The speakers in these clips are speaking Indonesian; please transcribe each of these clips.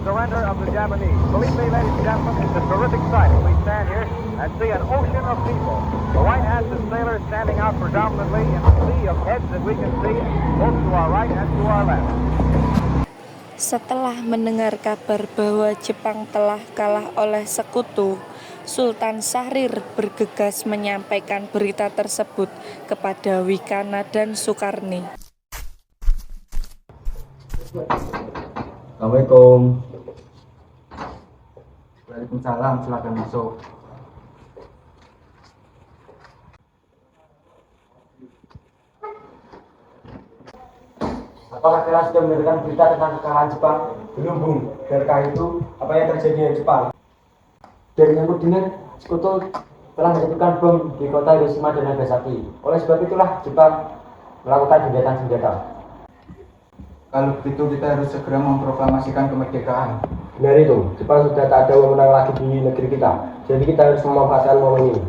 Surrender of the Japanese. Believe me, ladies and gentlemen, it's a terrific sight when we stand here and see an ocean of people. The white-hatted sailors standing out predominantly in a sea of heads that we can see both to our right and to our left. Setelah mendengar kabar bahwa Jepang telah kalah oleh sekutu, Sultan Syahrir bergegas menyampaikan berita tersebut kepada Wikana dan Sukarni. Assalamualaikum. Waalaikumsalam, silakan masuk. Apakah kalian sudah mendengarkan berita tentang kekalahan Jepang? Belum, Bung. Benarkah itu apa yang terjadi di Jepang? Dari yang kudengar, sekutu telah menjatuhkan bom di kota Hiroshima dan Nagasaki. Oleh sebab itulah Jepang melakukan gencatan senjata. Kalau begitu kita harus segera memproklamasikan kemerdekaan. Benar itu, Jepang sudah tak ada wewenang lagi di negeri kita. Jadi kita harus memanfaatkan momen ini.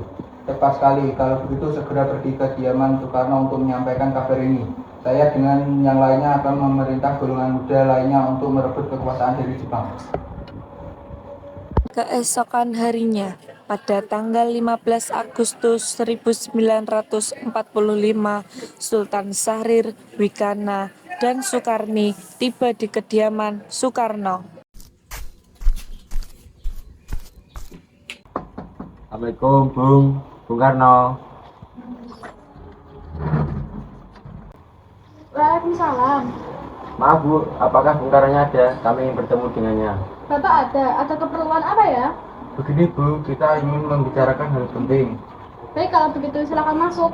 Tepat sekali, kalau begitu segera pergi ke kediaman Soekarno untuk menyampaikan kabar ini. Saya dengan yang lainnya akan memerintah golongan muda lainnya untuk merebut kekuasaan dari Jepang. Keesokan harinya, pada tanggal 15 Agustus 1945, Sultan Syahrir, Wikana, dan Sukarni tiba di kediaman Soekarno. Assalamualaikum, Bung Karno. Waalaikumsalam. Maaf Bu, apakah Bung Karnonya ada? Kami ingin bertemu dengannya. Bapak ada keperluan apa ya? Begini Bu, kita ingin membicarakan hal penting. Baik, kalau begitu silakan masuk.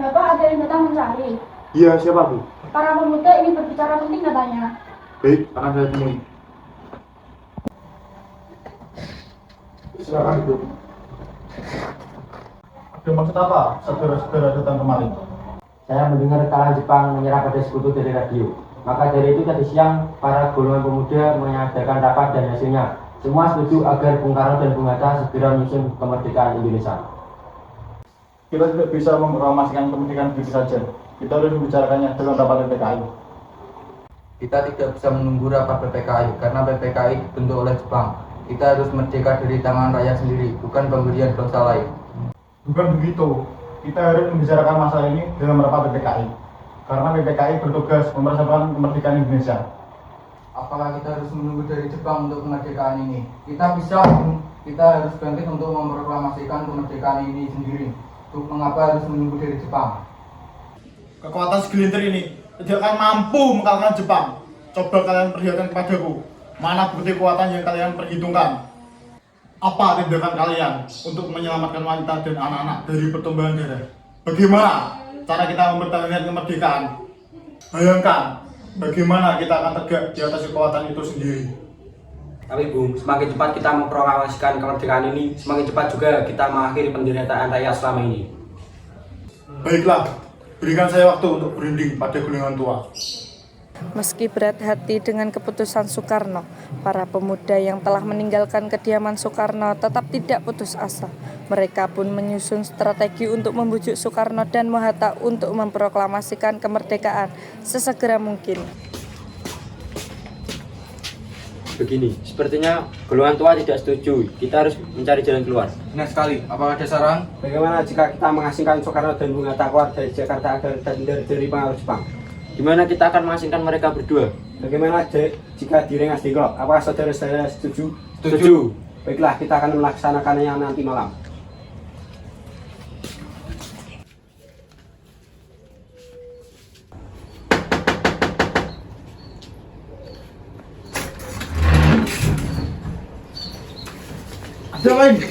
Bapak ada yang datang mencari. Iya, siapa Bu? Para pemuda ingin berbicara penting katanya. Baik, akan saya temui. Silakan duduk. Ada maksud apa saudara-saudara datang kemari? Saya mendengar kekalahan Jepang menyerah pada sekutu dari radio. Maka dari itu tadi siang para golongan pemuda mengadakan rapat dan hasilnya semua setuju agar Bung Karno dan Bung Hatta segera menyusun kemerdekaan Indonesia. Kita tidak bisa memproklamasikan kemerdekaan begitu saja. Kita harus membicarakannya dalam rapat PPKI. Kita tidak bisa menunggu rapat PPKI karena PPKI dibentuk oleh Jepang. Kita harus merdeka dari tangan rakyat sendiri, bukan pemberian bangsa lain. Bukan begitu. Kita harus membicarakan masalah ini dalam rapat PPKI. Karena PPKI bertugas mempersiapkan kemerdekaan Indonesia. Apakah kita harus menunggu dari Jepang untuk kemerdekaan ini? Kita harus bangkit untuk memproklamasikan kemerdekaan ini sendiri. Mengapa harus menunggu dari Jepang? Kekuatan segelintir ini tidak akan mampu mengalahkan Jepang. Coba kalian perlihatkan kepadaku, mana bukti kekuatan yang kalian perhitungkan. Apa tindakan kalian untuk menyelamatkan wanita dan anak-anak dari pertumbuhan darah? Bagaimana cara kita mempertahankan kemerdekaan? Bayangkan, bagaimana kita akan tegak di atas kekuatan itu sendiri. Tapi Bung, semakin cepat kita memproklamasikan kemerdekaan ini, semakin cepat juga kita mengakhiri penderitaan rakyat selama ini. Baiklah, berikan saya waktu untuk berunding pada golongan tua. Meski berat hati dengan keputusan Soekarno, para pemuda yang telah meninggalkan kediaman Soekarno tetap tidak putus asa. Mereka pun menyusun strategi untuk membujuk Soekarno dan Hatta untuk memproklamasikan kemerdekaan sesegera mungkin. Begini, sepertinya golongan tua tidak setuju. Kita harus mencari jalan keluar. Benar sekali. Apakah ada saran? Bagaimana jika kita mengasingkan Soekarno dan Bung Hatta keluar dari Jakarta agar terhindar dari pengaruh Jepang? Gimana kita akan mengasingkan mereka berdua? Bagaimana jika di Rengas Dengklok? Apakah saudara-saudara setuju? Setuju. Baiklah, kita akan melaksanakannya nanti malam. Ada lagi.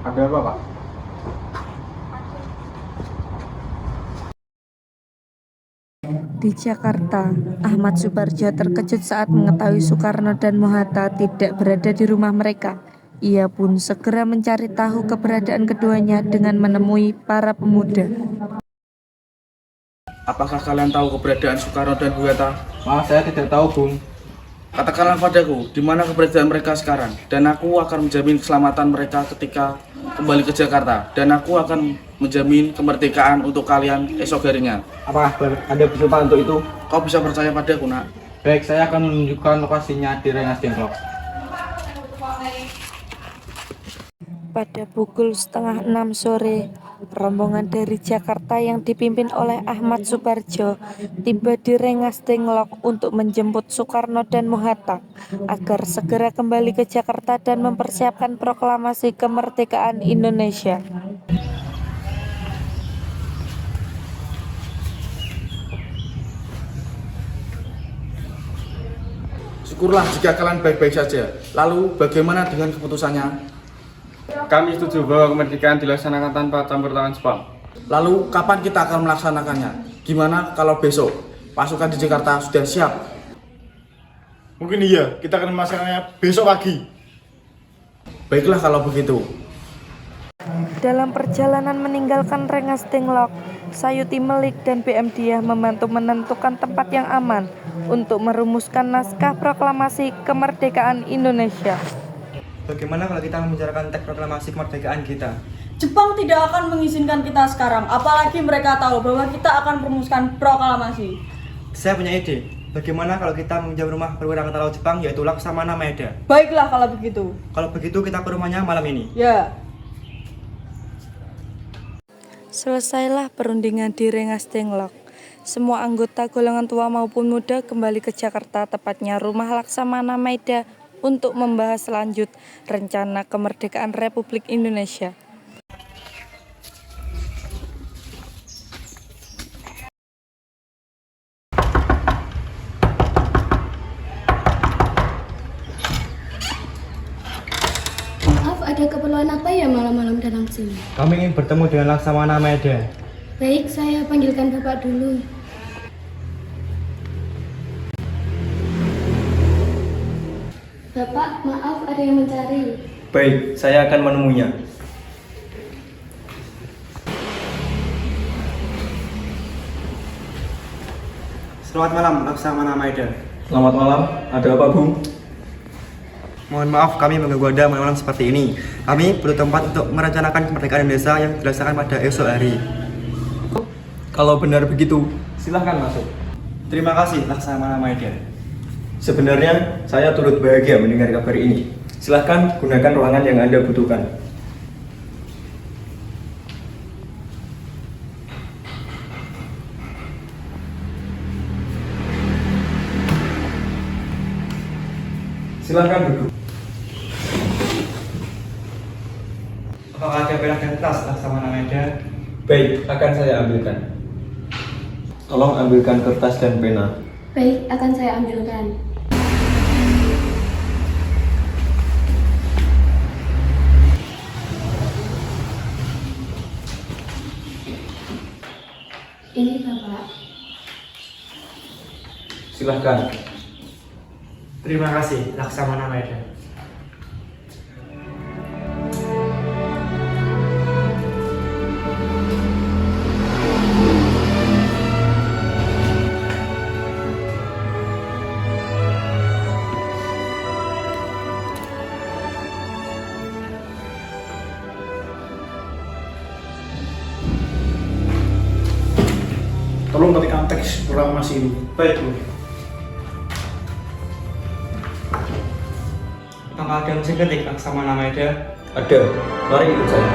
Ada apa, Pak? Di Jakarta, Ahmad Suparjo terkejut saat mengetahui Soekarno dan Hatta tidak berada di rumah mereka. Ia pun segera mencari tahu keberadaan keduanya dengan menemui para pemuda. Apakah kalian tahu keberadaan Soekarno dan Hatta? Maaf, saya tidak tahu, Bung. Katakanlah padaku, di mana keberadaan mereka sekarang, dan aku akan menjamin keselamatan mereka ketika kembali ke Jakarta, dan aku akan menjamin kemerdekaan untuk kalian esok harinya. Apakah Anda bersumpah untuk itu? Kau bisa percaya padaku, nak? Baik, saya akan menunjukkan lokasinya di Rengas Dengklok. Pada pukul 5:30 sore, rombongan dari Jakarta yang dipimpin oleh Ahmad Suparjo tiba di Rengas Dengklok untuk menjemput Soekarno dan Muhatta agar segera kembali ke Jakarta dan mempersiapkan proklamasi kemerdekaan Indonesia. Syukurlah jika kalian baik-baik saja. Lalu bagaimana dengan keputusannya? Kami setuju bahwa kemerdekaan dilaksanakan tanpa campur tangan Jepang. Lalu kapan kita akan melaksanakannya? Gimana kalau besok pasukan di Jakarta sudah siap? Mungkin iya, kita akan melaksanakannya besok pagi. Baiklah kalau begitu. Dalam perjalanan meninggalkan Rengas Dengklok, Sayuti Melik dan BM Diah membantu menentukan tempat yang aman untuk merumuskan naskah proklamasi kemerdekaan Indonesia. Bagaimana kalau kita membicarakan teks proklamasi kemerdekaan kita? Jepang tidak akan mengizinkan kita sekarang, apalagi mereka tahu bahwa kita akan merumuskan proklamasi. Saya punya ide. Bagaimana kalau kita meminjam rumah perwira Angkatan Laut Jepang yaitu Laksamana Maeda? Baiklah kalau begitu. Kalau begitu kita ke rumahnya malam ini. Ya. Selesailah perundingan di Rengas Dengklok. Semua anggota golongan tua maupun muda kembali ke Jakarta, tepatnya rumah Laksamana Maeda, untuk membahas lanjut rencana kemerdekaan Republik Indonesia. Maaf, ada keperluan apa ya malam-malam datang sini? Kami ingin bertemu dengan Laksamana Maeda. Baik, saya panggilkan Bapak dulu. Bapak, maaf ada yang mencari. Baik, saya akan menemuinya. Selamat malam, Laksamana Maeda. Selamat malam, ada apa, Bung? Mohon maaf kami mengganggu Anda malam-malam seperti ini. Kami perlu tempat untuk merencanakan kemerdekaan Indonesia yang dilaksanakan pada esok hari. Kalau benar begitu, silahkan masuk. Terima kasih, Laksamana Maeda. Sebenarnya, saya turut bahagia mendengar kabar ini. Silahkan gunakan ruangan yang Anda butuhkan. Silahkan duduk. Apakah ada pena dan tas, Laksamana Maeda? Baik, akan saya ambilkan. Tolong ambilkan kertas dan pena. Baik, akan saya ambilkan. Ini Bapak. Silahkan. Terima kasih, Laksamana Maeda. Tolong ketikkan teks proklamasi ini. Baik, Bu. Apakah ada mesin ketik, Laksamana Maeda? Ada. Mari ikut saya.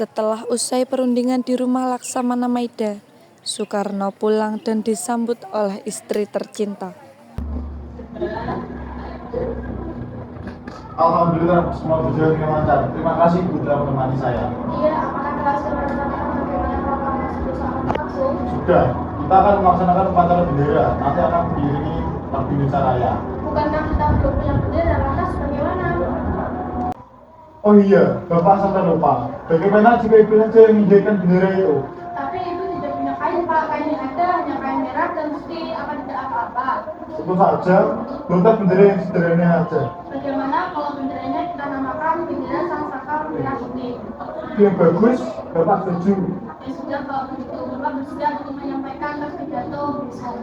Setelah usai perundingan di rumah Laksamana Maeda, Soekarno pulang dan disambut oleh istri tercinta. Alhamdulillah semua berjalan dengan lancar. Terima kasih Bu telah menemani saya. Iya, apakah telah sudah bersama bagaimana proklamasi bersama berlangsung? Sudah, kita akan melaksanakan upacara bendera. Nanti akan diiringi lagu Indonesia Raya. Bukankah kita belum punya bendera, lantas bagaimana? Oh iya, Bapak sampai lupa. Bagaimana jika Ibu saja yang menjadikan bendera itu? Tapi ibu tidak punya kain, Pak. Kain yang ada hanya kain merah dan putih, apa tidak apa-apa. Tentu saja, buatlah bendera yang sederhana saja. Bagaimana kalau benderanya kita namakan bendera sang saka merah putih? Yang bagus, Bapak setuju. Ya sudah, kalau begitu Bapak bersedia untuk menyampaikan pidato besok.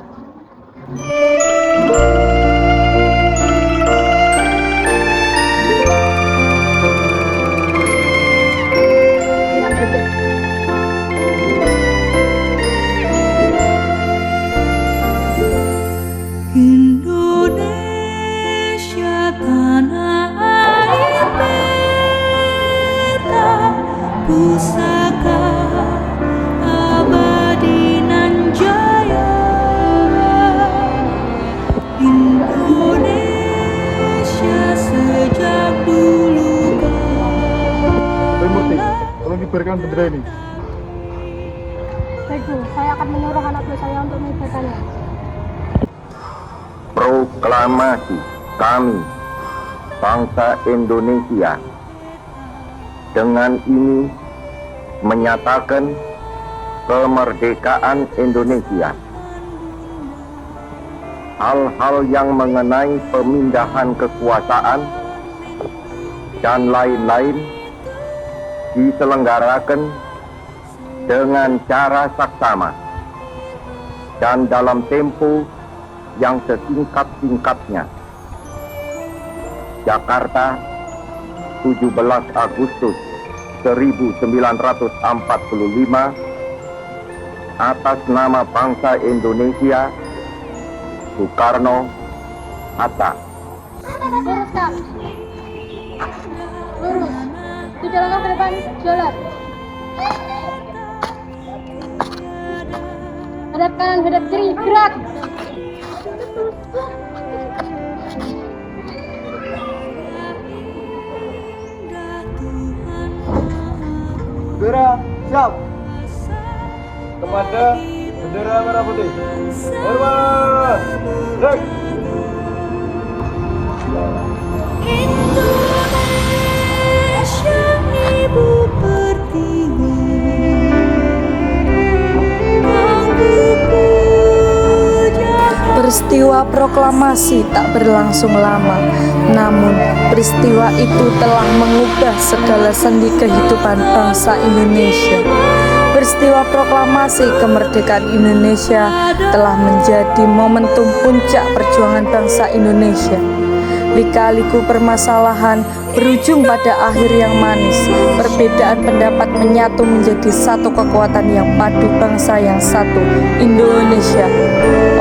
Indonesia tanah air beta, pusaka abadi nan jaya. Indonesia sejak dulu Bapak Murti, tolong kibarkan bendera ini. Baik Bu, saya akan menyuruh anak buah saya untuk mengibarkannya. Proklamasi kami, bangsa Indonesia, dengan ini menyatakan kemerdekaan Indonesia. Hal-hal yang mengenai pemindahan kekuasaan dan lain-lain diselenggarakan dengan cara saksama dan dalam tempo yang sesingkat-singkatnya. Jakarta, 17 Agustus 1945, atas nama bangsa Indonesia, Soekarno, Hatta. Lurus, Kak. Lurus. 3 langkah ke depan, jalan. Hadap kanan, hadap kiri, gerak. Bendera, siap. Kepada bendera merah putih. Hormat. Break. Indonesia ibu pertiwi, Peristiwa proklamasi tak berlangsung lama, namun peristiwa itu telah mengubah segala sendi kehidupan bangsa Indonesia. Peristiwa proklamasi kemerdekaan Indonesia telah menjadi momentum puncak perjuangan bangsa Indonesia. Lika-liku permasalahan berujung pada akhir yang manis. Perbedaan pendapat menyatu menjadi satu kekuatan yang padu, bangsa yang satu, Indonesia.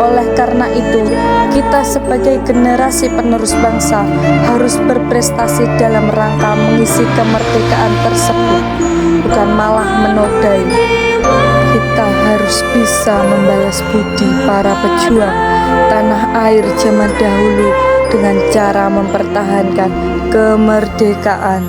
Oleh karena itu, kita sebagai generasi penerus bangsa harus berprestasi dalam rangka mengisi kemerdekaan tersebut, bukan malah menodai. Kita harus bisa membalas budi para pejuang tanah air zaman dahulu dengan cara mempertahankan kemerdekaan.